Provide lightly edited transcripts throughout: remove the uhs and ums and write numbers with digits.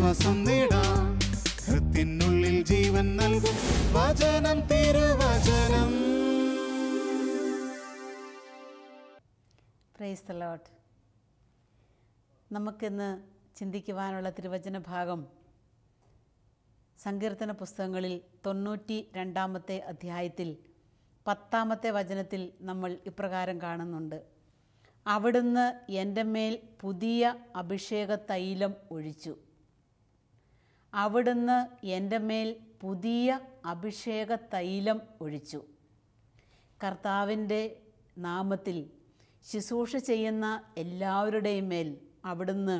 ആശ്വാസം നേടാം. ഹൃത്തിനുള്ളിൽ ജീവൻ നൽകും വചനം, തിരുവചനം. Praise the Lord. നമുക്കിന്ന് ചിന്തിക്കുവാനുള്ള തിരുവചന ഭാഗം സങ്കീർത്തന പുസ്തകങ്ങളിൽ 92-ാമത്തെ അധ്യായത്തിൽ 10-ാമത്തെ വചനത്തിൽ നമ്മൾ ഇപ്രകാരം കാണുന്നുണ്ട്: അവിടുന്ന് എൻ്റെ മേൽ പുതിയ അഭിഷേക തൈലം ഒഴിച്ചു. അവിടുന്ന് എൻ്റെ മേൽ പുതിയ അഭിഷേക തൈലം ഒഴിച്ചു. കർത്താവിൻ്റെ നാമത്തിൽ ശുശ്രൂഷ ചെയ്യുന്ന എല്ലാവരുടെയും മേൽ അവിടുന്ന്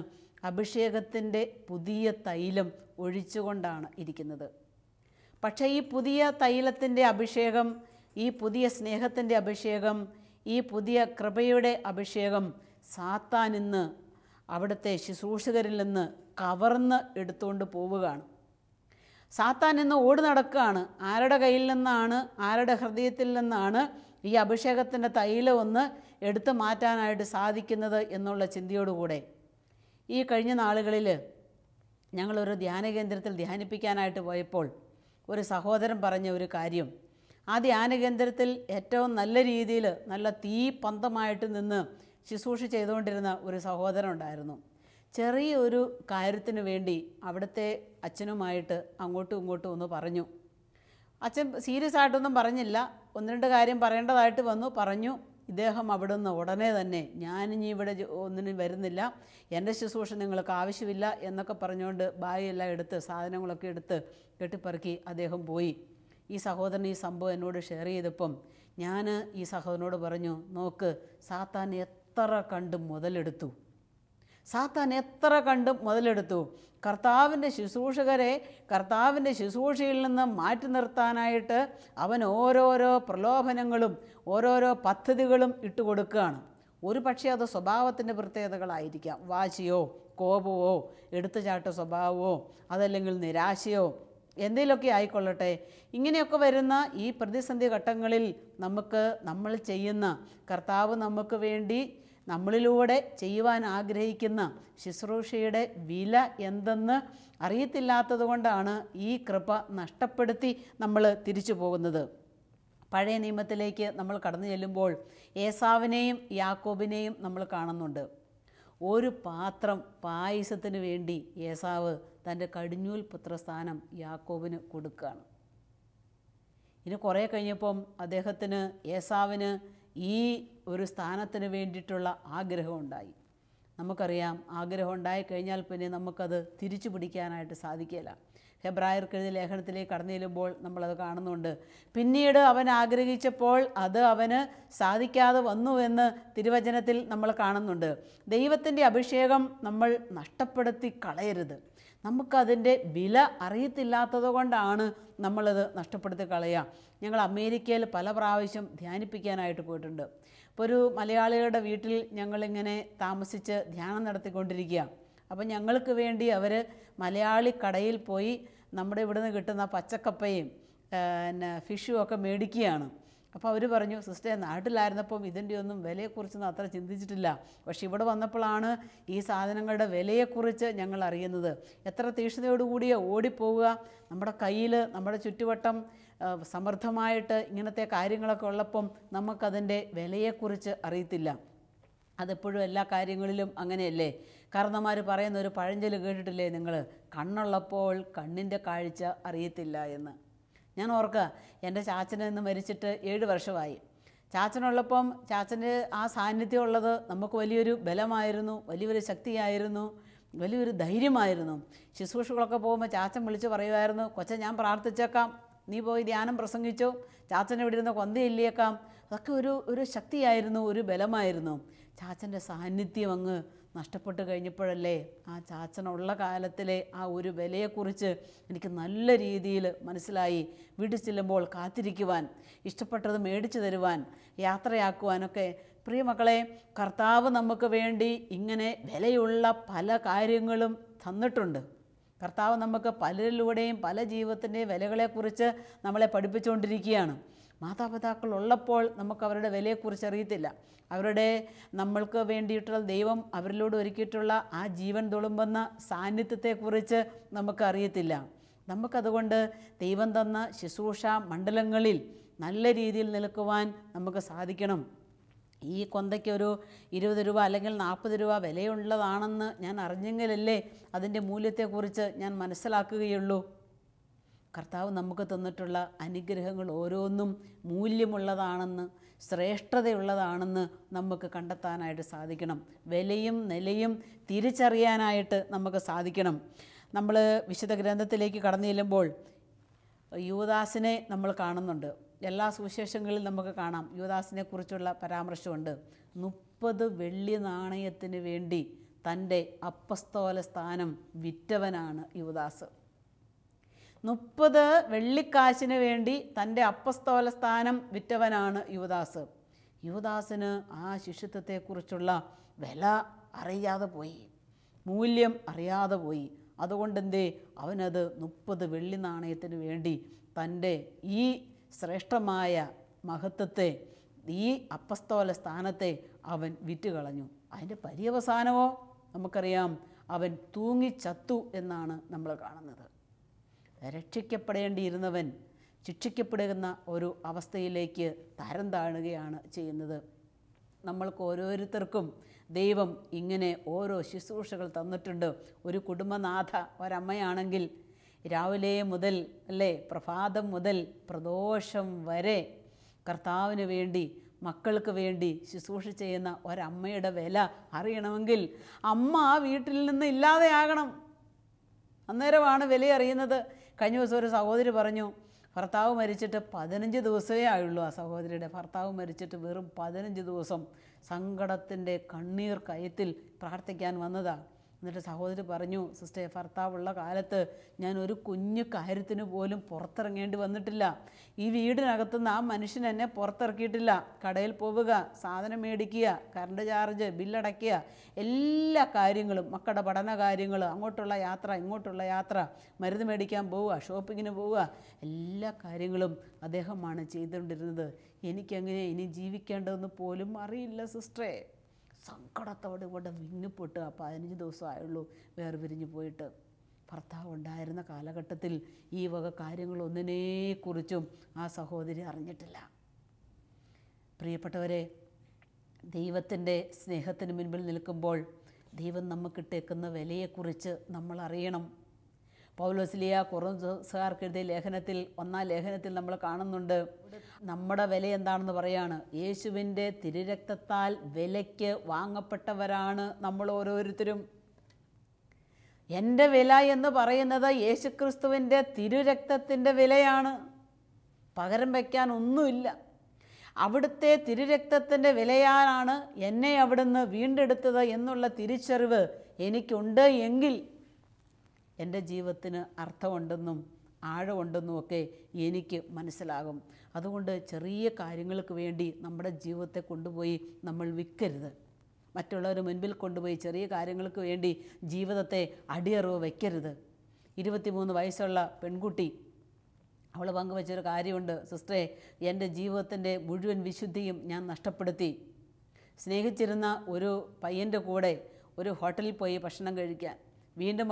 അഭിഷേകത്തിൻ്റെ പുതിയ തൈലം ഒഴിച്ചുകൊണ്ടാണ് ഇരിക്കുന്നത്. പക്ഷേ ഈ പുതിയ തൈലത്തിൻ്റെ അഭിഷേകം, ഈ പുതിയ സ്നേഹത്തിൻ്റെ അഭിഷേകം, ഈ പുതിയ കൃപയുടെ അഭിഷേകം സാത്താൻ ഇന്ന് അവിടുത്തെ ശുശ്രൂഷകരിൽ നിന്ന് കവർന്ന് എടുത്തുകൊണ്ട് പോവുകയാണ്. സാത്താൻ ഇന്ന് ഓടി നടക്കുകയാണ്. ആരുടെ കയ്യിൽ നിന്നാണ്, ആരുടെ ഹൃദയത്തിൽ നിന്നാണ് ഈ അഭിഷേകത്തിൻ്റെ തൈലം ഒന്ന് എടുത്തു മാറ്റാനായിട്ട് സാധിക്കുന്നത് എന്നുള്ള ചിന്തയോടുകൂടെ ഈ കഴിഞ്ഞ നാളുകളിൽ ഞങ്ങളൊരു ധ്യാന കേന്ദ്രത്തിൽ ധ്യാനിപ്പിക്കാനായിട്ട് പോയപ്പോൾ ഒരു സഹോദരൻ പറഞ്ഞ ഒരു കാര്യം, ആ ധ്യാന കേന്ദ്രത്തിൽ ഏറ്റവും നല്ല രീതിയിൽ നല്ല തീപന്തമായിട്ട് നിന്ന് ശുശ്രൂഷ ചെയ്തുകൊണ്ടിരുന്ന ഒരു സഹോദരൻ ഉണ്ടായിരുന്നു. ചെറിയൊരു കാര്യത്തിന് വേണ്ടി അവിടുത്തെ അച്ഛനുമായിട്ട് അങ്ങോട്ടും ഇങ്ങോട്ടും ഒന്ന് പറഞ്ഞു. അച്ഛൻ സീരിയസ് ആയിട്ടൊന്നും പറഞ്ഞില്ല, 1-2 കാര്യം പറയേണ്ടതായിട്ട് വന്നു, പറഞ്ഞു. ഇദ്ദേഹം അവിടുന്ന് ഉടനെ തന്നെ ഞാനിനി ഇവിടെ ഒന്നിനും വരുന്നില്ല, എൻ്റെ ശുശ്രൂഷ നിങ്ങൾക്ക് ആവശ്യമില്ല എന്നൊക്കെ പറഞ്ഞുകൊണ്ട് ബാഗെല്ലാം എടുത്ത് സാധനങ്ങളൊക്കെ എടുത്ത് കെട്ടിപ്പറക്കി അദ്ദേഹം പോയി. ഈ സഹോദരൻ ഈ സംഭവം എന്നോട് ഷെയർ ചെയ്തപ്പം ഞാൻ ഈ സഹോദരനോട് പറഞ്ഞു, നോക്ക്, സാത്താൻ എത്ര കണ്ട് മുതലെടുത്തു, സാത്താൻ എത്ര കണ്ട് മുതലെടുത്തു. കർത്താവിൻ്റെ ശുശ്രൂഷകരെ കർത്താവിൻ്റെ ശുശ്രൂഷയിൽ നിന്ന് മാറ്റി നിർത്താനായിട്ട് അവൻ ഓരോരോ പ്രലോഭനങ്ങളും ഓരോരോ പദ്ധതികളും ഇട്ടുകൊടുക്കുകയാണ്. ഒരു പക്ഷേ അത് സ്വഭാവത്തിൻ്റെ പ്രത്യേകതകളായിരിക്കാം, വാശിയോ കോപമോ എടുത്തുചാട്ട സ്വഭാവമോ അതല്ലെങ്കിൽ നിരാശയോ എന്തെങ്കിലുമൊക്കെ ആയിക്കൊള്ളട്ടെ. ഇങ്ങനെയൊക്കെ വരുന്ന ഈ പ്രതിസന്ധി ഘട്ടങ്ങളിൽ നമ്മൾ ചെയ്യുന്ന കർത്താവ് നമുക്ക് വേണ്ടി നമ്മളിലൂടെ ചെയ്യുവാൻ ആഗ്രഹിക്കുന്ന ശുശ്രൂഷയുടെ വില എന്തെന്ന് അറിയത്തില്ലാത്തത് കൊണ്ടാണ് ഈ കൃപ നഷ്ടപ്പെടുത്തി നമ്മൾ തിരിച്ചു പോകുന്നത്. പഴയ നിയമത്തിലേക്ക് നമ്മൾ കടന്നു ചെല്ലുമ്പോൾ ഏസാവിനെയും യാക്കോബിനെയും നമ്മൾ കാണുന്നുണ്ട്. ഒരു പാത്രം പായസത്തിന് വേണ്ടി ഏസാവ് തൻ്റെ കടിഞ്ഞൂൽ പുത്രസ്ഥാനം യാക്കോബിന് കൊടുക്കുകയാണ്. ഇനി കുറേ കഴിഞ്ഞപ്പം അദ്ദേഹത്തിന് ഏസാവിന് ഈ ഒരു സ്ഥാനത്തിന് വേണ്ടിയിട്ടുള്ള ആഗ്രഹമുണ്ടായി. നമുക്കറിയാം, ആഗ്രഹം ഉണ്ടായിക്കഴിഞ്ഞാൽ പിന്നെ നമുക്കത് തിരിച്ചു പിടിക്കാനായിട്ട് സാധിക്കില്ല. ഹെബ്രായർക്ക് എഴുതിയ ലേഖനത്തിലേക്ക് കടന്നു ചെല്ലുമ്പോൾ നമ്മളത് കാണുന്നുണ്ട്. പിന്നീട് അവൻ ആഗ്രഹിച്ചപ്പോൾ അത് അവന് സാധിക്കാതെ വന്നുവെന്ന് തിരുവചനത്തിൽ നമ്മൾ കാണുന്നുണ്ട്. ദൈവത്തിൻ്റെ അഭിഷേകം നമ്മൾ നഷ്ടപ്പെടുത്തി കളയരുത്. നമുക്കതിൻ്റെ വില അറിയത്തില്ലാത്തത് കൊണ്ടാണ് നമ്മളത് നഷ്ടപ്പെടുത്തി കളയുക. ഞങ്ങൾ അമേരിക്കയിൽ പല പ്രാവശ്യം ധ്യാനിപ്പിക്കാനായിട്ട് പോയിട്ടുണ്ട്. ഇപ്പോൾ ഒരു മലയാളികളുടെ വീട്ടിൽ ഞങ്ങളിങ്ങനെ താമസിച്ച് ധ്യാനം നടത്തിക്കൊണ്ടിരിക്കുക. അപ്പം ഞങ്ങൾക്ക് വേണ്ടി അവർ മലയാളി കടയിൽ പോയി നമ്മുടെ ഇവിടുന്ന് കിട്ടുന്ന പച്ചക്കപ്പയും ഫിഷും ഒക്കെ മേടിക്കുകയാണ്. അപ്പോൾ അവർ പറഞ്ഞു, സിസ്റ്റർ, നാട്ടിലായിരുന്നപ്പം ഇതിൻ്റെ ഒന്നും വിലയെക്കുറിച്ചൊന്നും അത്ര ചിന്തിച്ചിട്ടില്ല, പക്ഷെ ഇവിടെ വന്നപ്പോഴാണ് ഈ സാധനങ്ങളുടെ വിലയെക്കുറിച്ച് ഞങ്ങൾ അറിയുന്നത്. എത്ര തീക്ഷ്ണതയോടുകൂടിയ ഓടിപ്പോവുക. നമ്മുടെ കയ്യിൽ നമ്മുടെ ചുറ്റുവട്ടം സമൃദ്ധമായിട്ട് ഇങ്ങനത്തെ കാര്യങ്ങളൊക്കെ ഉള്ളപ്പം നമുക്കതിൻ്റെ വിലയെക്കുറിച്ച് അറിയത്തില്ല. അതെപ്പോഴും എല്ലാ കാര്യങ്ങളിലും അങ്ങനെയല്ലേ. കാരണന്മാർ പറയുന്ന ഒരു പഴഞ്ചൊല്ല് കേട്ടിട്ടില്ലേ നിങ്ങൾ, കണ്ണുള്ളപ്പോൾ കണ്ണിൻ്റെ കാഴ്ച അറിയത്തില്ല എന്ന്. ഞാൻ ഓർക്കുക, എൻ്റെ ചാച്ചനെ നിന്ന് മരിച്ചിട്ട് 7 വർഷമായി. ചാച്ചനുള്ളപ്പം ചാച്ചൻ്റെ ആ സാന്നിധ്യം ഉള്ളത് നമുക്ക് വലിയൊരു ബലമായിരുന്നു, വലിയൊരു ശക്തിയായിരുന്നു, വലിയൊരു ധൈര്യമായിരുന്നു. ശുശ്രൂഷകളൊക്കെ പോകുമ്പോൾ ചാച്ചൻ വിളിച്ച് പറയുമായിരുന്നു, കൊച്ചൻ ഞാൻ പ്രാർത്ഥിച്ചേക്കാം, നീ പോയി ധ്യാനം പ്രസംഗിച്ചോ, ചാച്ചനെ ഇവിടെ ഇരുന്ന് കൊന്തയില്ലേക്കാം. അതൊക്കെ ഒരു ശക്തിയായിരുന്നു, ഒരു ബലമായിരുന്നു. ചാച്ചൻ്റെ സാന്നിധ്യം അങ്ങ് നഷ്ടപ്പെട്ട് കഴിഞ്ഞപ്പോഴല്ലേ ആ ചാച്ചനുള്ള കാലത്തിലെ ആ ഒരു വിലയെക്കുറിച്ച് എനിക്ക് നല്ല രീതിയിൽ മനസ്സിലായി. വീട്ടിൽ ചെല്ലുമ്പോൾ കാത്തിരിക്കുവാൻ, ഇഷ്ടപ്പെട്ടത് മേടിച്ചു തരുവാൻ, യാത്രയാക്കുവാനൊക്കെ. പ്രിയമക്കളെ, കർത്താവ് നമുക്ക് വേണ്ടി ഇങ്ങനെ വിലയുള്ള പല കാര്യങ്ങളും തന്നിട്ടുണ്ട്. കർത്താവ് നമുക്ക് പലരിലൂടെയും പല ജീവിതത്തിൻ്റെയും വിലകളെക്കുറിച്ച് നമ്മളെ പഠിപ്പിച്ചുകൊണ്ടിരിക്കുകയാണ്. മാതാപിതാക്കൾ ഉള്ളപ്പോൾ നമുക്ക് അവരുടെ വിലയെക്കുറിച്ച് അറിയത്തില്ല. അവരുടെ നമ്മൾക്ക് വേണ്ടിയിട്ടുള്ള ദൈവം അവരിലൂടെ ഒരുക്കിയിട്ടുള്ള ആ ജീവൻ തുളുമ്പുന്ന സാന്നിധ്യത്തെക്കുറിച്ച് നമുക്കറിയത്തില്ല. നമുക്കതുകൊണ്ട് ദൈവം തന്ന ശുശ്രൂഷ മണ്ഡലങ്ങളിൽ നല്ല രീതിയിൽ നിൽക്കുവാൻ നമുക്ക് സാധിക്കണം. ഈ കൊന്തയ്ക്കൊരു 20 രൂപ അല്ലെങ്കിൽ 40 രൂപ വിലയുള്ളതാണെന്ന് ഞാൻ അറിഞ്ഞെങ്കിലല്ലേ അതിൻ്റെ മൂല്യത്തെക്കുറിച്ച് ഞാൻ മനസ്സിലാക്കുകയുള്ളൂ. കർത്താവ് നമുക്ക് തന്നിട്ടുള്ള അനുഗ്രഹങ്ങൾ ഓരോന്നും മൂല്യമുള്ളതാണെന്ന്, ശ്രേഷ്ഠതയുള്ളതാണെന്ന് നമുക്ക് കണ്ടെത്താനായിട്ട് സാധിക്കണം. വിലയും നിലയും തിരിച്ചറിയാനായിട്ട് നമുക്ക് സാധിക്കണം. നമ്മൾ വിശുദ്ധ ഗ്രന്ഥത്തിലേക്ക് കടന്നു ചെല്ലുമ്പോൾ യൂദാസിനെ നമ്മൾ കാണുന്നുണ്ട്. എല്ലാ സുവിശേഷങ്ങളിലും നമുക്ക് കാണാം യൂദാസിനെ കുറിച്ചുള്ള പരാമർശമുണ്ട്. 30 വെള്ളി നാണയത്തിന് വേണ്ടി തൻ്റെ അപ്പസ്തോല സ്ഥാനം വിറ്റവനാണ് യൂദാസ്. 30 വെള്ളിക്കാശിന് വേണ്ടി തൻ്റെ അപ്പസ്തോല സ്ഥാനം വിറ്റവനാണ് യൂദാസ്. യൂദാസിന് ആ ശിഷ്യത്വത്തെക്കുറിച്ചുള്ള വില അറിയാതെ പോയി, മൂല്യം അറിയാതെ പോയി. അതുകൊണ്ടെന്തേ അവനത് 30 വെള്ളി നാണയത്തിന് വേണ്ടി തൻ്റെ ഈ ശ്രേഷ്ഠമായ മഹത്വത്തെ, ഈ അപ്പസ്തോല സ്ഥാനത്തെ അവൻ വിറ്റുകളഞ്ഞു. അതിൻ്റെ പര്യവസാനമോ നമുക്കറിയാം, അവൻ തൂങ്ങിച്ചത്തു എന്നാണ് നമ്മൾ കാണുന്നത്. രക്ഷിക്കപ്പെടേണ്ടിയിരുന്നവൻ ശിക്ഷിക്കപ്പെടുന്ന ഒരു അവസ്ഥയിലേക്ക് തരം താഴുകയാണ് ചെയ്യുന്നത്. നമ്മൾക്ക് ഓരോരുത്തർക്കും ദൈവം ഇങ്ങനെ ഓരോ ശുശ്രൂഷകൾ തന്നിട്ടുണ്ട്. ഒരു കുടുംബനാഥ ഒരമ്മയാണെങ്കിൽ രാവിലെ മുതൽ അല്ലേ പ്രഭാതം മുതൽ പ്രദോഷം വരെ കർത്താവിന് വേണ്ടി മക്കൾക്ക് വേണ്ടി ശുശ്രൂഷ ചെയ്യുന്ന ഒരമ്മയുടെ വില അറിയണമെങ്കിൽ അമ്മ ആ വീട്ടിൽ നിന്ന് ഇല്ലാതെയാകണം. അന്നേരമാണ് വില അറിയുന്നത്. കഴിഞ്ഞ ദിവസം ഒരു സഹോദരി പറഞ്ഞു, ഭർത്താവ് മരിച്ചിട്ട് 15 ദിവസമേ ആയുള്ളൂ. ആ സഹോദരിയുടെ ഭർത്താവ് മരിച്ചിട്ട് വെറും 15 ദിവസം സങ്കടത്തിൻ്റെ കണ്ണീർ കയത്തിൽ പ്രാർത്ഥിക്കാൻ വന്നതാണ്. എന്നിട്ട് സഹോദരി പറഞ്ഞു, സിസ്റ്റർ, ഭർത്താവുള്ള കാലത്ത് ഞാൻ ഒരു കുഞ്ഞു കാര്യത്തിന് പോലും പുറത്തിറങ്ങേണ്ടി വന്നിട്ടില്ല. ഈ വീടിനകത്തുനിന്ന് ആ മനുഷ്യൻ എന്നെ പുറത്തിറക്കിയിട്ടില്ല. കടയിൽ പോവുക, സാധനം മേടിക്കുക, കറണ്ട് ചാർജ്, ബില്ലടയ്ക്കുക, എല്ലാ കാര്യങ്ങളും, മക്കളുടെ പഠന കാര്യങ്ങൾ, അങ്ങോട്ടുള്ള യാത്ര ഇങ്ങോട്ടുള്ള യാത്ര, മരുന്ന് മേടിക്കാൻ പോവുക, ഷോപ്പിങ്ങിന് പോവുക, എല്ലാ കാര്യങ്ങളും അദ്ദേഹമാണ് ചെയ്തുകൊണ്ടിരുന്നത്. എനിക്കെങ്ങനെ ഇനി ജീവിക്കേണ്ടതെന്ന് പോലും അറിയില്ല സിസ്റ്ററെ. സങ്കടത്തോടെ കൂടെ വിങ്ങിപ്പൊട്ട് 15 ദിവസമായുള്ളൂ വേർപിരിഞ്ഞു പോയിട്ട്. ഭർത്താവ് ഉണ്ടായിരുന്ന കാലഘട്ടത്തിൽ ഈ വക കാര്യങ്ങളൊന്നിനെക്കുറിച്ചും ആ സഹോദരി അറിഞ്ഞിട്ടില്ല. പ്രിയപ്പെട്ടവരെ, ദൈവത്തിൻ്റെ സ്നേഹത്തിന് മുൻപിൽ നിൽക്കുമ്പോൾ ദൈവം നമുക്കിട്ടേക്കുന്ന വിലയെക്കുറിച്ച് നമ്മൾ അറിയണം. പൗലോസ്ലിയ കൊറിന്തോസുകാർക്ക് എഴുതിയ ലേഖനത്തിൽ 1-ാം ലേഖനത്തിൽ നമ്മൾ കാണുന്നുണ്ട്, നമ്മുടെ വില എന്താണെന്ന് പറയാണ്. യേശുവിൻ്റെ തിരുരക്തത്താൽ വിലയ്ക്ക് വാങ്ങപ്പെട്ടവരാണ് നമ്മൾ ഓരോരുത്തരും. എൻ്റെ വില എന്ന് പറയുന്നത് യേശുക്രിസ്തുവിൻ്റെ തിരുരക്തത്തിൻ്റെ വിലയാണ്. പകരം വയ്ക്കാൻ ഒന്നുമില്ല. അവിടുത്തെ തിരുരക്തത്തിൻ്റെ വിലയാലാണ് എന്നെ അവിടുന്ന് വീണ്ടെടുത്തത് എന്നുള്ള തിരിച്ചറിവ് എനിക്കുണ്ട് എങ്കിൽ എൻ്റെ ജീവിതത്തിന് അർത്ഥമുണ്ടെന്നും ആഴമുണ്ടെന്നും ഒക്കെ എനിക്ക് മനസ്സിലാകും. അതുകൊണ്ട് ചെറിയ കാര്യങ്ങൾക്ക് വേണ്ടി നമ്മുടെ ജീവിതത്തെ കൊണ്ടുപോയി നമ്മൾ വിൽക്കരുത്. മറ്റുള്ളവർ മുൻപിൽ കൊണ്ടുപോയി ചെറിയ കാര്യങ്ങൾക്ക് വേണ്ടി ജീവിതത്തെ അടിയറവ് വയ്ക്കരുത്. 23 വയസ്സുള്ള പെൺകുട്ടി, അവൾ പങ്കുവച്ചൊരു കാര്യമുണ്ട്. സിസ്റ്ററെ, എൻ്റെ ജീവിതത്തിൻ്റെ മുഴുവൻ വിശുദ്ധിയും ഞാൻ നഷ്ടപ്പെടുത്തി. സ്നേഹിച്ചിരുന്ന ഒരു പയ്യൻ്റെ കൂടെ ഒരു ഹോട്ടലിൽ പോയി ഭക്ഷണം കഴിക്കാൻ, വീണ്ടും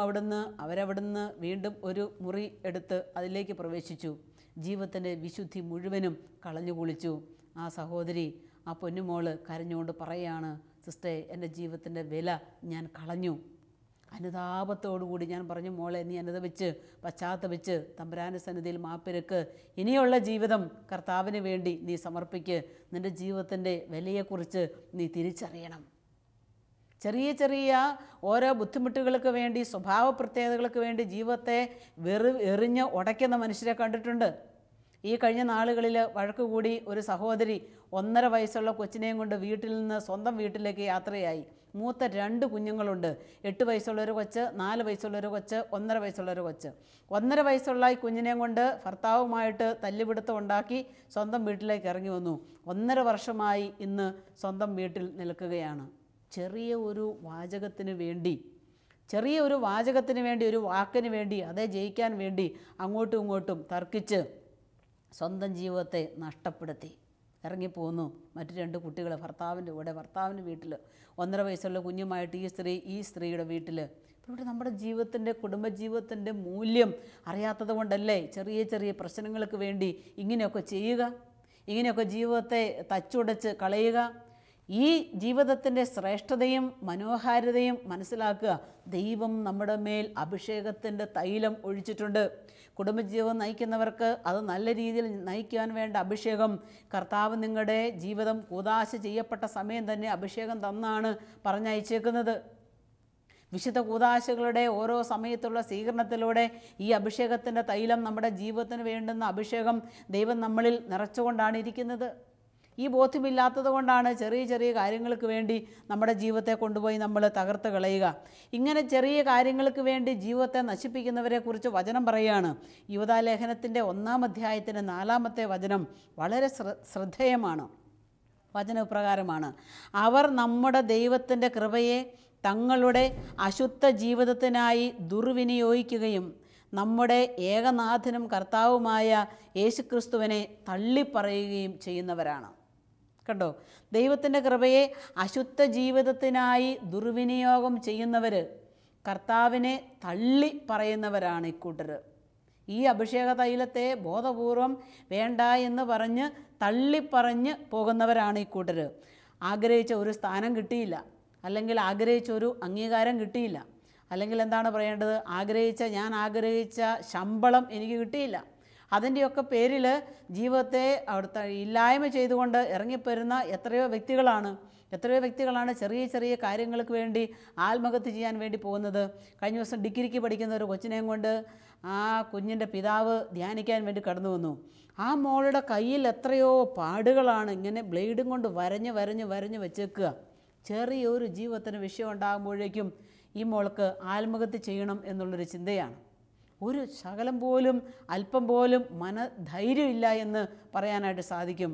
അവരവിടുന്ന് വീണ്ടും ഒരു മുറി എടുത്ത് അതിലേക്ക് പ്രവേശിച്ചു. ജീവിതത്തിൻ്റെ വിശുദ്ധി മുഴുവനും കളഞ്ഞു കുളിച്ചു. ആ സഹോദരി, ആ പൊന്നുമോള് കരഞ്ഞുകൊണ്ട് പറയുകയാണ്, സിസ്റ്ററെ, എൻ്റെ ജീവിതത്തിൻ്റെ വില ഞാൻ കളഞ്ഞു. അനുതാപത്തോടുകൂടി ഞാൻ പറഞ്ഞു, മോളെ, നീ അനുദപിച്ച് പശ്ചാത്തപിച്ച് തമ്പുരാന്റെ സന്നിധിയിൽ മാപ്പിരക്ക്. ഇനിയുള്ള ജീവിതം കർത്താവിന് വേണ്ടി നീ സമർപ്പിക്ക്. നിൻ്റെ ജീവിതത്തിൻ്റെ വിലയെക്കുറിച്ച് നീ തിരിച്ചറിയണം. ചെറിയ ചെറിയ ഓരോ ബുദ്ധിമുട്ടുകൾക്ക് വേണ്ടി, സ്വഭാവ പ്രത്യേകതകൾക്ക് വേണ്ടി ജീവിതത്തെ എറിഞ്ഞ് ഉടയ്ക്കുന്ന മനുഷ്യരെ കണ്ടിട്ടുണ്ട്. ഈ കഴിഞ്ഞ നാളുകളിൽ വഴക്ക് കൂടി ഒരു സഹോദരി 1.5 വയസ്സുള്ള കൊച്ചിനെയും കൊണ്ട് വീട്ടിൽ നിന്ന് സ്വന്തം വീട്ടിലേക്ക് യാത്രയായി. മൂത്ത 2 കുഞ്ഞുങ്ങളുണ്ട്. 8 വയസ്സുള്ളൊരു കൊച്ച്, 4 വയസ്സുള്ളൊരു കൊച്ച്, 1.5 വയസ്സുള്ളൊരു കൊച്ച്. 1.5 വയസ്സുള്ള ഈ കുഞ്ഞിനെയും കൊണ്ട് ഭർത്താവുമായിട്ട് തല്ലുപിടുത്തം ഉണ്ടാക്കി സ്വന്തം വീട്ടിലേക്ക് ഇറങ്ങി വന്നു. 1.5 വർഷമായി ഇന്ന് സ്വന്തം വീട്ടിൽ നിൽക്കുകയാണ്. ചെറിയ ഒരു വാചകത്തിന് വേണ്ടി ചെറിയ ഒരു വാചകത്തിന് വേണ്ടി, ഒരു വാക്കിന് വേണ്ടി, അതേ ജയിക്കാൻ വേണ്ടി അങ്ങോട്ടും ഇങ്ങോട്ടും തർക്കിച്ച് സ്വന്തം ജീവിതത്തെ നഷ്ടപ്പെടുത്തി ഇറങ്ങിപ്പോന്നു. മറ്റു 2 കുട്ടികൾ ഭർത്താവിൻ്റെ കൂടെ, ഭർത്താവിൻ്റെ വീട്ടിൽ, 1.5 വയസ്സുള്ള കുഞ്ഞുമായിട്ട് ഈ സ്ത്രീയുടെ വീട്ടിൽ. ഇവിടെ നമ്മുടെ ജീവിതത്തിൻ്റെ, കുടുംബജീവിതത്തിൻ്റെ മൂല്യം അറിയാത്തത് കൊണ്ടല്ലേ ചെറിയ ചെറിയ പ്രശ്നങ്ങൾക്ക് വേണ്ടി ഇങ്ങനെയൊക്കെ ചെയ്യുക, ഇങ്ങനെയൊക്കെ ജീവിതത്തെ തച്ചുടച്ച് കളയുക. ഈ ജീവിതത്തിൻ്റെ ശ്രേഷ്ഠതയും മനോഹാരിതയും മനസ്സിലാക്കുക. ദൈവം നമ്മുടെ മേൽ അഭിഷേകത്തിൻ്റെ തൈലം ഒഴിച്ചിട്ടുണ്ട്. കുടുംബജീവിതം നയിക്കുന്നവർക്ക് അത് നല്ല രീതിയിൽ നയിക്കാൻ വേണ്ട അഭിഷേകം കർത്താവ് നിങ്ങളുടെ ജീവിതം കൂദാശ ചെയ്യപ്പെട്ട സമയം തന്നെ അഭിഷേകം തന്നാണ് പറഞ്ഞയച്ചേക്കുന്നത്. വിശുദ്ധ കൂദാശകളുടെ ഓരോ സമയത്തുള്ള സ്വീകരണത്തിലൂടെ ഈ അഭിഷേകത്തിൻ്റെ തൈലം, നമ്മുടെ ജീവിതത്തിന് വേണ്ടുന്ന അഭിഷേകം ദൈവം നമ്മളിൽ നിറച്ചുകൊണ്ടാണ് ഇരിക്കുന്നത്. ഈ ബോധ്യമില്ലാത്തത് കൊണ്ടാണ് ചെറിയ ചെറിയ കാര്യങ്ങൾക്ക് വേണ്ടി നമ്മുടെ ജീവിതത്തെ കൊണ്ടുപോയി നമ്മൾ തകർത്ത് കളയുക. ഇങ്ങനെ ചെറിയ കാര്യങ്ങൾക്ക് വേണ്ടി ജീവിതത്തെ നശിപ്പിക്കുന്നവരെക്കുറിച്ച് വചനം പറയുകയാണ്. യൂദാലേഖനത്തിൻ്റെ 1-ാം അധ്യായത്തിൻ്റെ 4-ാമത്തെ വചനം വളരെ ശ്രദ്ധേയമാണ്. വചന ഇപ്രകാരമാണ്: അവർ നമ്മുടെ ദൈവത്തിൻ്റെ കൃപയെ തങ്ങളുടെ അശുദ്ധ ജീവിതത്തിനായി ദുർവിനിയോഗിക്കുകയും നമ്മുടെ ഏകനാഥനും കർത്താവുമായ യേശുക്രിസ്തുവിനെ തള്ളിപ്പറയുകയും ചെയ്യുന്നവരാണ്. കണ്ടോ, ദൈവത്തിൻ്റെ കൃപയെ അശുദ്ധ ജീവിതത്തിനായി ദുർവിനിയോഗം ചെയ്യുന്നവർ, കർത്താവിനെ തള്ളി പറയുന്നവരാണ് ഇക്കൂട്ടർ. ഈ അഭിഷേക തൈലത്തെ ബോധപൂർവം വേണ്ട എന്ന് പറഞ്ഞ് തള്ളിപ്പറഞ്ഞ് പോകുന്നവരാണ് ഇക്കൂട്ടർ. ആഗ്രഹിച്ച ഒരു സ്ഥാനം കിട്ടിയില്ല, അല്ലെങ്കിൽ ആഗ്രഹിച്ച ഒരു അംഗീകാരം കിട്ടിയില്ല, അല്ലെങ്കിൽ എന്താണ് പറയേണ്ടത്, ഞാൻ ആഗ്രഹിച്ച ശമ്പളം എനിക്ക് കിട്ടിയില്ല. അതിൻ്റെയൊക്കെ പേരിൽ ജീവിതത്തെ അവിടുത്തെ ഇല്ലായ്മ ചെയ്തുകൊണ്ട് ഇറങ്ങിപ്പോരുന്ന എത്രയോ വ്യക്തികളാണ് ചെറിയ ചെറിയ കാര്യങ്ങൾക്ക് വേണ്ടി ആത്മഹത്യ ചെയ്യാൻ വേണ്ടി പോകുന്നത്. കഴിഞ്ഞ ദിവസം ഡിഗ്രിക്ക് പഠിക്കുന്ന ഒരു കൊച്ചിനെയും കൊണ്ട് ആ കുഞ്ഞിൻ്റെ പിതാവ് ധ്യാനിക്കാൻ വേണ്ടി കടന്നു വന്നു. ആ മോളുടെ കയ്യിൽ എത്രയോ പാടുകളാണ് ഇങ്ങനെ ബ്ലേഡും കൊണ്ട് വരഞ്ഞ് വെച്ചേക്കുക. ചെറിയൊരു ജീവിതത്തിന് വിഷയം ഉണ്ടാകുമ്പോഴേക്കും ഈ മോൾക്ക് ആത്മഹത്യ ചെയ്യണം എന്നുള്ളൊരു ചിന്തയാണ്. ഒരു ശകലം പോലും, അല്പം പോലും മനധൈര്യമില്ല എന്ന് പറയാനായിട്ട് സാധിക്കും.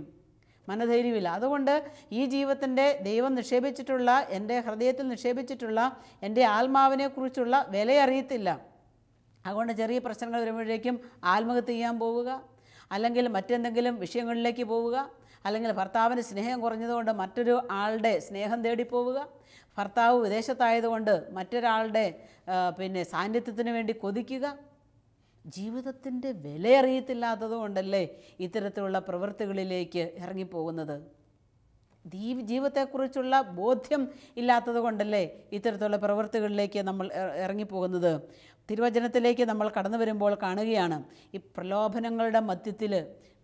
മനധൈര്യമില്ല. അതുകൊണ്ട് ഈ ജീവിതത്തിൻ്റെ ദൈവം നിക്ഷേപിച്ചിട്ടുള്ള, എൻ്റെ ഹൃദയത്തിൽ നിക്ഷേപിച്ചിട്ടുള്ള എൻ്റെ ആത്മാവിനെക്കുറിച്ചുള്ള വിലയറിയത്തില്ല. അതുകൊണ്ട് ചെറിയ പ്രശ്നങ്ങൾ വരുമ്പോഴേക്കും ആത്മഹത്യ ചെയ്യാൻ പോവുക, അല്ലെങ്കിൽ മറ്റെന്തെങ്കിലും വിഷയങ്ങളിലേക്ക് പോവുക, അല്ലെങ്കിൽ ഭർത്താവിന് സ്നേഹം കുറഞ്ഞതുകൊണ്ട് മറ്റൊരു ആളുടെ സ്നേഹം തേടിപ്പോവുക, ഭർത്താവ് വിദേശത്തായതുകൊണ്ട് മറ്റൊരാളുടെ സാന്നിധ്യത്തിന് വേണ്ടി കൊതിക്കുക. ജീവിതത്തിൻ്റെ വിലയറിയത്തില്ലാത്തത് കൊണ്ടല്ലേ ഇത്തരത്തിലുള്ള പ്രവൃത്തികളിലേക്ക് ഇറങ്ങിപ്പോകുന്നത്. ജീവിതത്തെക്കുറിച്ചുള്ള ബോധ്യം ഇല്ലാത്തത് കൊണ്ടല്ലേ ഇത്തരത്തിലുള്ള പ്രവൃത്തികളിലേക്ക് നമ്മൾ ഇറങ്ങിപ്പോകുന്നത്. തിരുവചനത്തിലേക്ക് നമ്മൾ കടന്നു വരുമ്പോൾ കാണുകയാണ്, ഈ പ്രലോഭനങ്ങളുടെ മധ്യത്തിൽ,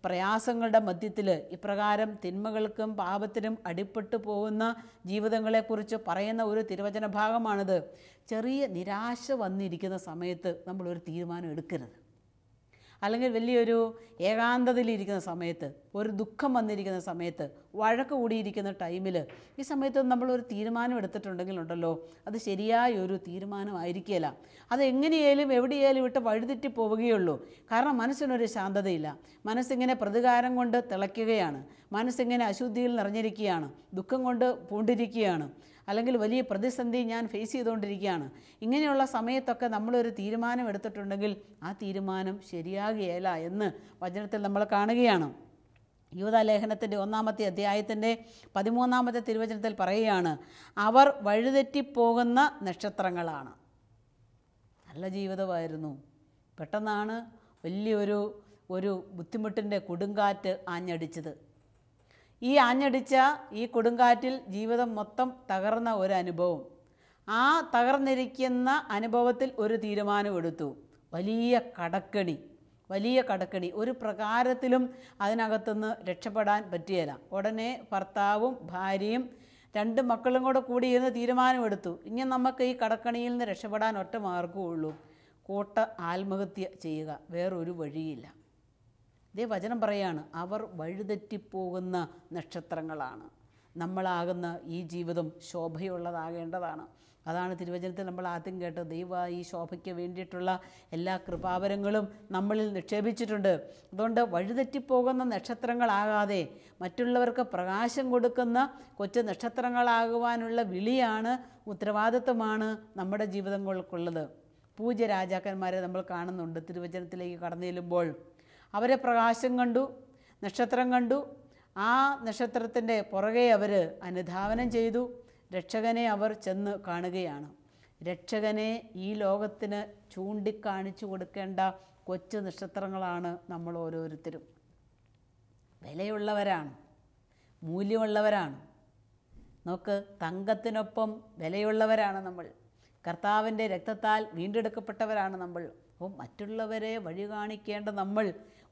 പ്രയാസങ്ങളുടെ മധ്യത്തിൽ ഇപ്രകാരം തിന്മകൾക്കും പാപത്തിനും അടിപ്പെട്ടു പോകുന്ന ജീവിതങ്ങളെക്കുറിച്ച് പറയുന്ന ഒരു തിരുവചന ഭാഗമാണിത്. ചെറിയ നിരാശ വന്നിരിക്കുന്ന സമയത്ത് നമ്മളൊരു തീരുമാനം എടുക്കരുത്. അല്ലെങ്കിൽ വലിയൊരു ഏകാന്തതയിലിരിക്കുന്ന സമയത്ത്, ഒരു ദുഃഖം വന്നിരിക്കുന്ന സമയത്ത്, വഴക്ക് കൂടിയിരിക്കുന്ന ടൈമിൽ, ഈ സമയത്ത് നമ്മളൊരു തീരുമാനം എടുത്തിട്ടുണ്ടെങ്കിലുണ്ടല്ലോ, അത് ശരിയായ ഒരു തീരുമാനമായിരിക്കില്ല. അത് എങ്ങനെയായാലും എവിടെയായാലും വിട്ട് വഴിതെറ്റി പോവുകയുള്ളൂ. കാരണം മനസ്സിനൊരു ശാന്തതയില്ല. മനസ്സിങ്ങനെ പ്രതികാരം കൊണ്ട് തിളയ്ക്കുകയാണ്, മനസ്സിങ്ങനെ അശുദ്ധിയിൽ നിറഞ്ഞിരിക്കുകയാണ്, ദുഃഖം കൊണ്ട് പൂണ്ടിരിക്കുകയാണ്, അല്ലെങ്കിൽ വലിയ പ്രതിസന്ധി ഞാൻ ഫേസ് ചെയ്തുകൊണ്ടിരിക്കുകയാണ്. ഇങ്ങനെയുള്ള സമയത്തൊക്കെ നമ്മളൊരു തീരുമാനം എടുത്തിട്ടുണ്ടെങ്കിൽ ആ തീരുമാനം ശരിയാകുകയില്ല എന്ന് വചനത്തിൽ നമ്മൾ കാണുകയാണ്. യൂദാലേഖനത്തിൻ്റെ 1-ാമത്തെ അധ്യായത്തിൻ്റെ 13-ാമത്തെ തിരുവചനത്തിൽ പറയുകയാണ്, അവർ വഴിതെറ്റിപ്പോകുന്ന നക്ഷത്രങ്ങളാണ്. നല്ല ജീവിതമായിരുന്നു, പെട്ടെന്നാണ് വലിയൊരു ബുദ്ധിമുട്ടിൻ്റെ കൊടുങ്കാറ്റ് ആഞ്ഞടിച്ചത്. ഈ ആഞ്ഞടിച്ച ഈ കൊടുങ്കാറ്റിൽ ജീവിതം മൊത്തം തകർന്ന ഒരു അനുഭവം. ആ തകർന്നിരിക്കുന്ന അനുഭവത്തിൽ ഒരു തീരുമാനമെടുത്തു. വലിയ കടക്കണി, ഒരു പ്രകാരത്തിലും അതിനകത്തുനിന്ന് രക്ഷപ്പെടാൻ പറ്റിയില്ല. ഉടനെ ഭർത്താവും ഭാര്യയും 2 മക്കളും കൂടി ഇരുന്ന് തീരുമാനമെടുത്തു, ഇനി നമുക്ക് ഈ കടക്കണിയിൽ നിന്ന് രക്ഷപ്പെടാൻ ഒറ്റ മാർഗ്ഗമുള്ളൂ, ആത്മഹത്യ ചെയ്യുക, വേറൊരു വഴിയില്ല. ഇതേ വചനം പറയാണ്, അവർ വഴിതെറ്റിപ്പോകുന്ന നക്ഷത്രങ്ങളാണ്. നമ്മളാകുന്ന ഈ ജീവിതം ശോഭയുള്ളതാകേണ്ടതാണ്. അതാണ് തിരുവചനത്തിൽ നമ്മൾ ആദ്യം കേട്ടത്. ദൈവം ഈ ശോഭയ്ക്ക് വേണ്ടിയിട്ടുള്ള എല്ലാ കൃപാവരങ്ങളും നമ്മളിൽ നിക്ഷേപിച്ചിട്ടുണ്ട്. അതുകൊണ്ട് വഴിതെറ്റിപ്പോകുന്ന നക്ഷത്രങ്ങളാകാതെ മറ്റുള്ളവർക്ക് പ്രകാശം കൊടുക്കുന്ന കൊച്ചു നക്ഷത്രങ്ങളാകുവാനുള്ള വിളിയാണ്, ഉത്തരവാദിത്വമാണ് നമ്മുടെ ജീവിതങ്ങൾക്കുള്ളത്. പൂജ്യ രാജാക്കന്മാരെ നമ്മൾ കാണുന്നുണ്ട്. തിരുവചനത്തിലേക്ക് കടന്നു ചെല്ലുമ്പോൾ അവരെ പ്രകാശം കണ്ടു, നക്ഷത്രം കണ്ടു. ആ നക്ഷത്രത്തിൻ്റെ പുറകെ അവർ അനുധാവനം ചെയ്തു. രക്ഷകനെ അവർ ചെന്ന് കാണുകയാണ്. രക്ഷകനെ ഈ ലോകത്തിന് ചൂണ്ടിക്കാണിച്ചു കൊടുക്കേണ്ട കൊച്ചു നക്ഷത്രങ്ങളാണ് നമ്മൾ ഓരോരുത്തരും. വിലയുള്ളവരാണ്, മൂല്യമുള്ളവരാണ്. നോക്ക്, തങ്കത്തിനൊപ്പം വിലയുള്ളവരാണ് നമ്മൾ. കർത്താവിൻ്റെ രക്തത്താൽ വീണ്ടെടുക്കപ്പെട്ടവരാണ് നമ്മൾ. അപ്പോൾ മറ്റുള്ളവരെ വഴി കാണിക്കേണ്ട നമ്മൾ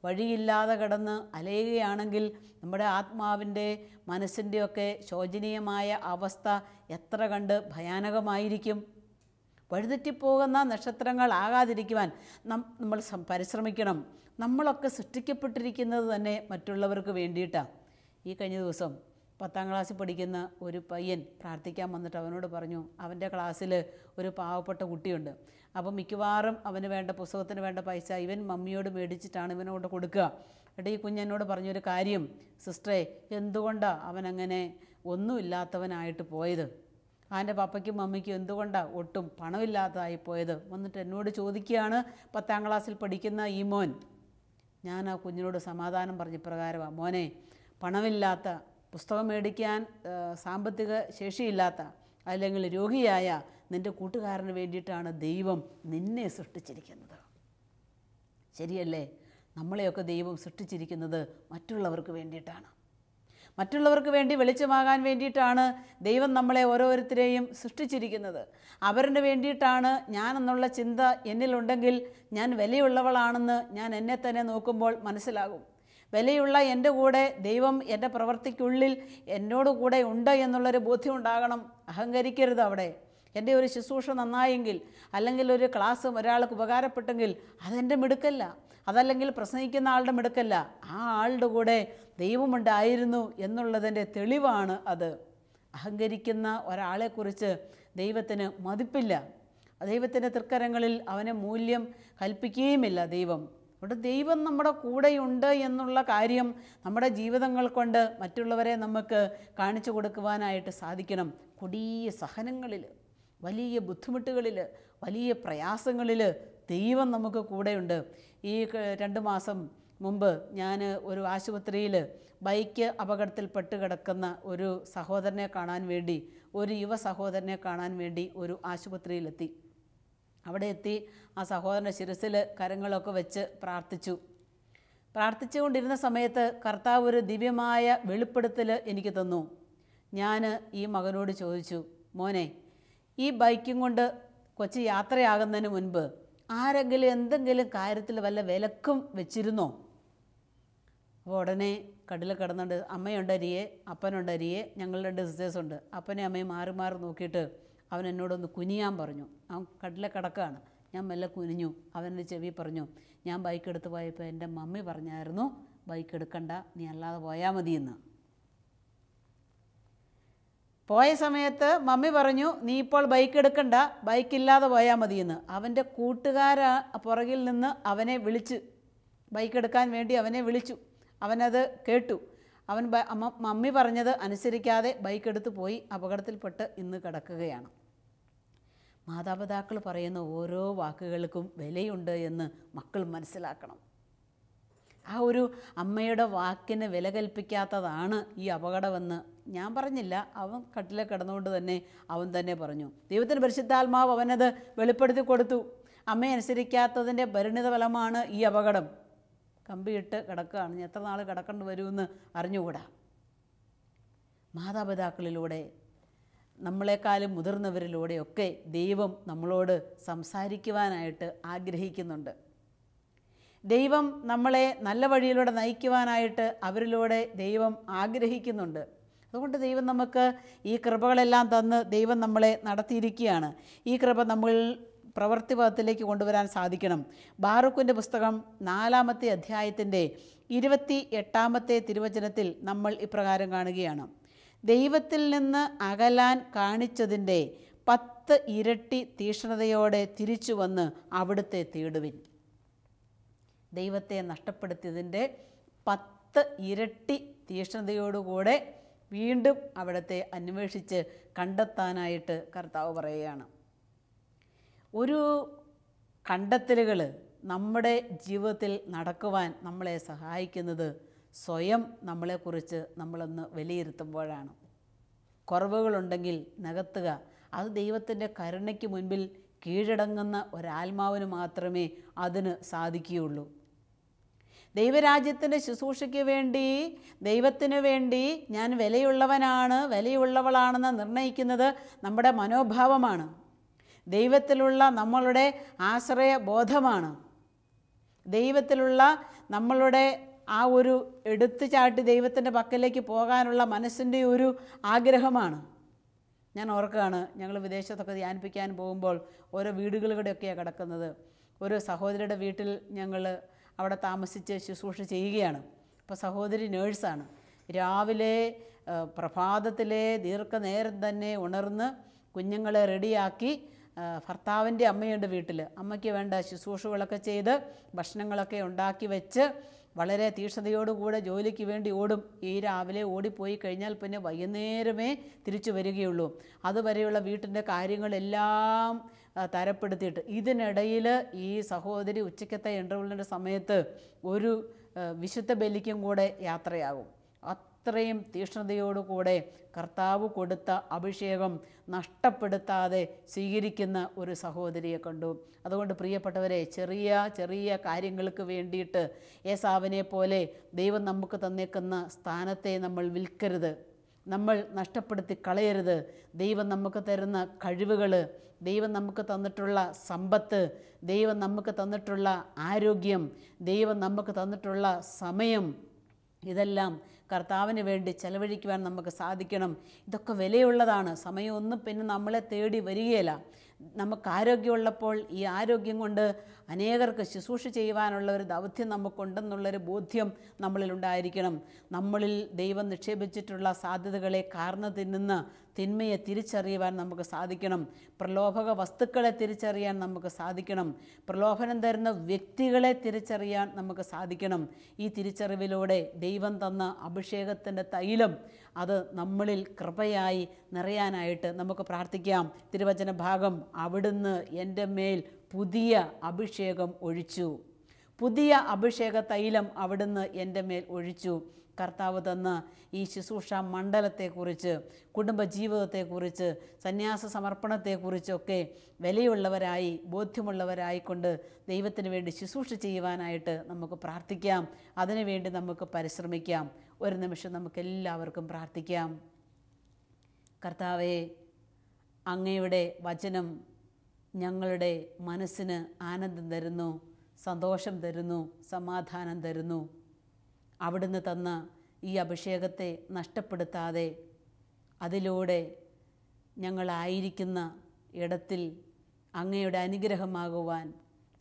വഴിയില്ലാതെ കിടന്ന് അലയുകയാണെങ്കിൽ നമ്മുടെ ആത്മാവിൻ്റെ മനസ്സിൻ്റെയൊക്കെ ശോചനീയമായ അവസ്ഥ എത്ര കണ്ട് ഭയാനകമായിരിക്കും. വഴിതെറ്റിപ്പോകുന്ന നക്ഷത്രങ്ങളാകാതിരിക്കുവാൻ നമ്മൾ പരിശ്രമിക്കണം. നമ്മളൊക്കെ സൃഷ്ടിക്കപ്പെട്ടിരിക്കുന്നത് തന്നെ മറ്റുള്ളവർക്ക് വേണ്ടിയിട്ടാണ്. ഈ കഴിഞ്ഞ ദിവസം 10ാം ക്ലാസ്സിൽ പഠിക്കുന്ന ഒരു പയ്യൻ പ്രാർത്ഥിക്കാൻ വന്നിട്ട് അവനോട് പറഞ്ഞു, അവൻ്റെ ക്ലാസ്സിൽ ഒരു പാവപ്പെട്ട കുട്ടിയുണ്ട്. അപ്പം മിക്കവാറും അവന് വേണ്ട പുസ്തകത്തിന് വേണ്ട പൈസ ഇവൻ മമ്മിയോട് മേടിച്ചിട്ടാണ് ഇവനോട് കൊടുക്കുക. എന്നിട്ട് ഈ കുഞ്ഞെന്നോട് പറഞ്ഞൊരു കാര്യം, സിസ്റ്ററെ, എന്തുകൊണ്ടാണ് അവനങ്ങനെ ഒന്നുമില്ലാത്തവനായിട്ട് പോയത്? അവൻ്റെ പപ്പയ്ക്കും മമ്മിക്കും എന്തുകൊണ്ടാണ് ഒട്ടും പണമില്ലാത്തതായി പോയത്? വന്നിട്ട് എന്നോട് ചോദിക്കുകയാണ് 10ാം ക്ലാസ്സിൽ പഠിക്കുന്ന ഈ മോൻ. ഞാൻ ആ കുഞ്ഞിനോട് സമാധാനം പറഞ്ഞ പ്രകാരമാണ്, മോനെ, പണമില്ലാത്ത, പുസ്തകം മേടിക്കാൻ സാമ്പത്തിക ശേഷിയില്ലാത്ത, അല്ലെങ്കിൽ രോഗിയായ നിൻ്റെ കൂട്ടുകാരന് വേണ്ടിയിട്ടാണ് ദൈവം നിന്നെ സൃഷ്ടിച്ചിരിക്കുന്നത്. ശരിയല്ലേ? നമ്മളെയൊക്കെ ദൈവം സൃഷ്ടിച്ചിരിക്കുന്നത് മറ്റുള്ളവർക്ക് വേണ്ടിയിട്ടാണ്. മറ്റുള്ളവർക്ക് വേണ്ടി വെളിച്ചമാകാൻ വേണ്ടിയിട്ടാണ് ദൈവം നമ്മളെ ഓരോരുത്തരെയും സൃഷ്ടിച്ചിരിക്കുന്നത്. അവരുടെ വേണ്ടിയിട്ടാണ് ഞാനെന്നുള്ള ചിന്ത എന്നിലുണ്ടെങ്കിൽ ഞാൻ വിലയുള്ളവളാണെന്ന് ഞാൻ എന്നെ തന്നെ നോക്കുമ്പോൾ മനസ്സിലാകും. വിലയുള്ള എൻ്റെ കൂടെ ദൈവം എൻ്റെ പ്രവൃത്തിക്കുള്ളിൽ എന്നോട് കൂടെ ഉണ്ട് എന്നുള്ളൊരു ബോധ്യം ഉണ്ടാകണം. അഹങ്കരിക്കരുത്. അവിടെ എൻ്റെ ഒരു ശുശ്രൂഷ നന്നായെങ്കിൽ, അല്ലെങ്കിൽ ഒരു ക്ലാസ് ഒരാൾക്ക് ഉപകാരപ്പെട്ടെങ്കിൽ അതെൻ്റെ മിടുക്കല്ല, അതല്ലെങ്കിൽ പ്രസംഗിക്കുന്ന ആളുടെ മിടുക്കല്ല. ആ ആളുടെ കൂടെ ദൈവമുണ്ടായിരുന്നു എന്നുള്ളതിൻ്റെ തെളിവാണ് അത്. അഹങ്കരിക്കുന്ന ഒരാളെക്കുറിച്ച് ദൈവത്തിന് മതിപ്പില്ല. ദൈവത്തിൻ്റെ തൃക്കരങ്ങളിൽ അവനെ മൂല്യം കൽപ്പിക്കുകയുമില്ല ദൈവം. അവിടെ ദൈവം നമ്മുടെ കൂടെയുണ്ട് എന്നുള്ള കാര്യം നമ്മുടെ ജീവിതങ്ങൾ കൊണ്ട് മറ്റുള്ളവരെ നമുക്ക് കാണിച്ചു കൊടുക്കുവാനായിട്ട് സാധിക്കണം. കൊടിയ സഹനങ്ങളിൽ, വലിയ ബുദ്ധിമുട്ടുകളിൽ, വലിയ പ്രയാസങ്ങളിൽ ദൈവം നമുക്ക് കൂടെയുണ്ട്. ഈ 2 മാസം മുമ്പ് ഞാൻ ഒരു ആശുപത്രിയിൽ ബൈക്ക് അപകടത്തിൽപ്പെട്ട് കിടക്കുന്ന ഒരു സഹോദരനെ കാണാൻ വേണ്ടി, ഒരു യുവ സഹോദരനെ കാണാൻ വേണ്ടി ഒരു ആശുപത്രിയിലെത്തി. അവിടെ എത്തി ആ സഹോദരൻ്റെ ശിരസിൽ കരങ്ങളൊക്കെ വെച്ച് പ്രാർത്ഥിച്ചുകൊണ്ടിരുന്ന സമയത്ത് കർത്താവ് ഒരു ദിവ്യമായ വെളിപ്പെടുത്തൽ എനിക്ക് തന്നു. ഞാൻ ഈ മകനോട് ചോദിച്ചു, മോനെ, ഈ ബൈക്കും കൊണ്ട് കൊച്ചി യാത്രയാകുന്നതിന് മുൻപ് ആരെങ്കിലും എന്തെങ്കിലും കാര്യത്തിൽ വല്ല വിലക്കും വെച്ചിരുന്നോ? അപ്പോൾ ഉടനെ കടലിൽ കിടന്നുണ്ട്. അമ്മയുണ്ടരിയെ, അപ്പനുണ്ടരിയെ, ഞങ്ങൾ 2 സിസ്റ്റേഴ്സുണ്ട്. അപ്പനെ അമ്മയും മാറി മാറി നോക്കിയിട്ട് അവൻ എന്നോടൊന്ന് കുനിയാൻ പറഞ്ഞു. അവൻ കടലിൽ കിടക്കുകയാണ്. ഞാൻ മെല്ലെ കുനിഞ്ഞു. അവൻ്റെ ചെവി പറഞ്ഞു, ഞാൻ ബൈക്ക് എടുത്ത് പോയപ്പോൾ എൻ്റെ മമ്മി പറഞ്ഞായിരുന്നു ബൈക്ക് എടുക്കണ്ട, നീ അല്ലാതെ പോയാൽ മതിയെന്ന്. പോയ സമയത്ത് മമ്മി പറഞ്ഞു, നീ ഇപ്പോൾ ബൈക്ക് എടുക്കണ്ട, ബൈക്കില്ലാതെ പോയാൽ മതിയെന്ന്. അവൻ്റെ കൂട്ടുകാരാ പുറകിൽ നിന്ന് അവനെ വിളിച്ച്, ബൈക്ക് എടുക്കാൻ വേണ്ടി അവനെ വിളിച്ചു. അവനത് കേട്ടു. അവൻ മമ്മി പറഞ്ഞത് അനുസരിക്കാതെ ബൈക്ക് എടുത്ത് പോയി അപകടത്തിൽപ്പെട്ട് ഇന്ന് കിടക്കുകയാണ്. മാതാപിതാക്കൾ പറയുന്ന ഓരോ വാക്കുകൾക്കും വിലയുണ്ട് എന്ന് മക്കൾ മനസ്സിലാക്കണം. ആ ഒരു അമ്മയുടെ വാക്കിന് വില കൽപ്പിക്കാത്തതാണ് ഈ അപകടമെന്ന് ഞാൻ പറഞ്ഞില്ല, അവൻ കട്ടിലെ കിടന്നുകൊണ്ട് തന്നെ അവൻ തന്നെ പറഞ്ഞു. ദൈവത്തിൻ്റെ പരിശുദ്ധാത്മാവ് അവനത് വെളിപ്പെടുത്തി കൊടുത്തു. അമ്മയെ അനുസരിക്കാത്തതിൻ്റെ പരിണിത ഫലമാണ് ഈ അപകടം. കമ്പിയിട്ട് കിടക്കുകയാണ്. എത്ര നാൾ കിടക്കേണ്ടി വരുമെന്ന് അറിഞ്ഞുകൂടാ. മാതാപിതാക്കളിലൂടെ, നമ്മളെക്കാളും മുതിർന്നവരിലൂടെയൊക്കെ ദൈവം നമ്മളോട് സംസാരിക്കുവാനായിട്ട് ആഗ്രഹിക്കുന്നുണ്ട്. ദൈവം നമ്മളെ നല്ല വഴിയിലൂടെ നയിക്കുവാനായിട്ട് അവരിലൂടെ ദൈവം ആഗ്രഹിക്കുന്നുണ്ട്. അതുകൊണ്ട് ദൈവം നമുക്ക് ഈ കൃപകളെല്ലാം തന്ന് ദൈവം നമ്മളെ നടത്തിയിരിക്കുകയാണ്. ഈ കൃപ നമ്മൾ പ്രവൃത്തിപഥത്തിലേക്ക് കൊണ്ടുവരാൻ സാധിക്കണം. ബാറൂക്കിൻ്റെ പുസ്തകം 4-ാമത്തെ അധ്യായത്തിൻ്റെ 28-ാമത്തെ തിരുവചനത്തിൽ നമ്മൾ ഇപ്രകാരം കാണുകയാണ്. ദൈവത്തിൽ നിന്ന് അകലാൻ കാണിച്ചതിൻ്റെ 10 ഇരട്ടി തീക്ഷ്ണതയോടെ തിരിച്ചു വന്ന് അവിടുത്തെ തേടുവിൻ. ദൈവത്തെ നഷ്ടപ്പെടുത്തിയതിൻ്റെ 10 ഇരട്ടി തീക്ഷ്ണതയോടുകൂടെ വീണ്ടും അവിടുത്തെ അന്വേഷിച്ച് കണ്ടെത്താനായിട്ട് കർത്താവ് പറയുകയാണ്. ഒരു കണ്ടെത്തലുകൾ നമ്മുടെ ജീവിതത്തിൽ നടക്കുവാൻ നമ്മളെ സഹായിക്കുന്നത് സ്വയം നമ്മളെക്കുറിച്ച് നമ്മളൊന്ന് വിലയിരുത്തുമ്പോഴാണ്. കുറവുകളുണ്ടെങ്കിൽ നികത്തുക. അത് ദൈവത്തിൻ്റെ കരുണയ്ക്ക് മുൻപിൽ കീഴടങ്ങുന്ന ഒരാത്മാവിന് മാത്രമേ അതിന് സാധിക്കുകയുള്ളൂ. ദൈവരാജ്യത്തിൻ്റെ ശുശ്രൂഷയ്ക്ക് വേണ്ടി, ദൈവത്തിന് വേണ്ടി ഞാൻ വിലയുള്ളവളാണെന്ന് നിർണ്ണയിക്കുന്നത് നമ്മുടെ മനോഭാവമാണ്. ദൈവത്തിലുള്ള നമ്മളുടെ ആശ്രയബോധമാണ്. ദൈവത്തിലുള്ള നമ്മളുടെ ആ ഒരു എടുത്തുചാട്ടി ദൈവത്തിൻ്റെ പക്കലേക്ക് പോകാനുള്ള മനസ്സിൻ്റെ ഒരു ആഗ്രഹമാണ്. ഞാൻ ഓർക്കുകയാണ്, ഞങ്ങൾ വിദേശത്തൊക്കെ ധ്യാനിപ്പിക്കാൻ പോകുമ്പോൾ ഓരോ വീടുകളിലൂടെയൊക്കെയാണ് കിടക്കുന്നത്. ഒരു സഹോദരിയുടെ വീട്ടിൽ ഞങ്ങൾ അവിടെ താമസിച്ച് ശുശ്രൂഷ ചെയ്യുകയാണ്. അപ്പോൾ സഹോദരി നേഴ്സാണ്. രാവിലെ പ്രഭാതത്തിലെ ദീർഘനേരം തന്നെ ഉണർന്ന് കുഞ്ഞുങ്ങളെ റെഡിയാക്കി, ഭർത്താവിൻ്റെ അമ്മയുണ്ട് വീട്ടിൽ, അമ്മയ്ക്ക് വേണ്ട ശുശ്രൂഷകളൊക്കെ ചെയ്ത് ഭക്ഷണങ്ങളൊക്കെ ഉണ്ടാക്കി വെച്ച് വളരെ തീക്ഷ്ണതയോടുകൂടെ ജോലിക്ക് വേണ്ടി ഓടും. ഈ രാവിലെ ഓടിപ്പോയി കഴിഞ്ഞാൽ പിന്നെ വൈകുന്നേരമേ തിരിച്ചു വരികയുള്ളൂ. അതുവരെയുള്ള വീട്ടിൻ്റെ കാര്യങ്ങളെല്ലാം തരപ്പെടുത്തിയിട്ട് ഇതിനിടയിൽ ഈ സഹോദരി ഉച്ചക്കത്തെ ഇൻ്റർവെല്ലിൻ്റെ സമയത്ത് ഒരു വിശുദ്ധ ബലിക്കും കൂടെ യാത്രയാകും. അത്രയും തീക്ഷ്ണതയോടുകൂടെ കർത്താവ് കൊടുത്ത അഭിഷേകം നഷ്ടപ്പെടുത്താതെ സ്വീകരിക്കുന്ന ഒരു സഹോദരിയെ കണ്ടു. അതുകൊണ്ട് പ്രിയപ്പെട്ടവരെ, ചെറിയ ചെറിയ കാര്യങ്ങൾക്ക് വേണ്ടിയിട്ട് ഏസാവിനെ പോലെ ദൈവം നമുക്ക് തന്നേക്കുന്ന സ്ഥാനത്തെ നമ്മൾ വിൽക്കരുത്, നമ്മൾ നഷ്ടപ്പെടുത്തി കളയരുത്. ദൈവം നമുക്ക് തരുന്ന കഴിവുകൾ, ദൈവം നമുക്ക് തന്നിട്ടുള്ള സമ്പത്ത്, ദൈവം നമുക്ക് തന്നിട്ടുള്ള ആരോഗ്യം, ദൈവം നമുക്ക് തന്നിട്ടുള്ള സമയം, ഇതെല്ലാം കർത്താവിന് വേണ്ടി ചെലവഴിക്കുവാൻ നമുക്ക് സാധിക്കണം. ഇതൊക്കെ വിലയുള്ളതാണ്. സമയമൊന്നും പിന്നെ നമ്മളെ തേടി വരികയില്ല. നമുക്ക് ആരോഗ്യമുള്ളപ്പോൾ ഈ ആരോഗ്യം കൊണ്ട് അനേകർക്ക് ശുശ്രൂഷ ചെയ്യുവാനുള്ള ഒരു ദൗത്യം നമുക്കുണ്ടെന്നുള്ളൊരു ബോധ്യം നമ്മളിലുണ്ടായിരിക്കണം. നമ്മളിൽ ദൈവം നിക്ഷേപിച്ചിട്ടുള്ള സാധ്യതകളെ കാർന്നു തിന്നുന്ന തിന്മയെ തിരിച്ചറിയുവാൻ നമുക്ക് സാധിക്കണം. പ്രലോഭക വസ്തുക്കളെ തിരിച്ചറിയാൻ നമുക്ക് സാധിക്കണം. പ്രലോഭനം തരുന്ന വ്യക്തികളെ തിരിച്ചറിയാൻ നമുക്ക് സാധിക്കണം. ഈ തിരിച്ചറിവിലൂടെ ദൈവം തന്ന അഭിഷേകത്തിൻ്റെ തൈലം അത് നമ്മളിൽ കൃപയായി നിറയാനായിട്ട് നമുക്ക് പ്രാർത്ഥിക്കാം. തിരുവചന ഭാഗം, അവിടുന്ന് എൻ്റെ മേൽ പുതിയ അഭിഷേകം ഒഴിച്ചു. പുതിയ അഭിഷേക തൈലം അവിടുന്ന് എൻ്റെ മേൽ ഒഴിച്ചു. കർത്താവ് തന്ന ഈ ശുശ്രൂഷ മണ്ഡലത്തെക്കുറിച്ച്, കുടുംബജീവിതത്തെക്കുറിച്ച്, സന്യാസ സമർപ്പണത്തെക്കുറിച്ചൊക്കെ വിലയുള്ളവരായി ബോധ്യമുള്ളവരായിക്കൊണ്ട് ദൈവത്തിന് വേണ്ടി ശുശ്രൂഷ ചെയ്യുവാനായിട്ട് നമുക്ക് പ്രാർത്ഥിക്കാം. അതിനുവേണ്ടി നമുക്ക് പരിശ്രമിക്കാം. ഒരു നിമിഷം നമുക്കെല്ലാവർക്കും പ്രാർത്ഥിക്കാം. കർത്താവേ, അങ്ങയുടെ വചനം ഞങ്ങളുടെ മനസ്സിന് ആനന്ദം തരുന്നു, സന്തോഷം തരുന്നു, സമാധാനം തരുന്നു. അവിടുന്ന് തന്ന ഈ അഭിഷേകത്തെ നഷ്ടപ്പെടുത്താതെ അതിലൂടെ ഞങ്ങളായിരിക്കുന്ന ഇടത്തിൽ അങ്ങയുടെ അനുഗ്രഹമാകുവാൻ,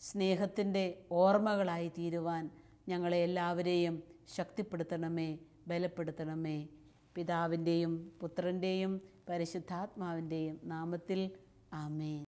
സ്നേഹത്തിൻ്റെ ഓർമ്മകളായി തീരുവാൻ ഞങ്ങളെ എല്ലാവരെയും ശക്തിപ്പെടുത്തണമേ, ബലപ്പെടുത്തണമേ. പിതാവിൻ്റെയും പുത്രൻ്റെയും പരിശുദ്ധാത്മാവിൻ്റെയും നാമത്തിൽ ആമേൻ.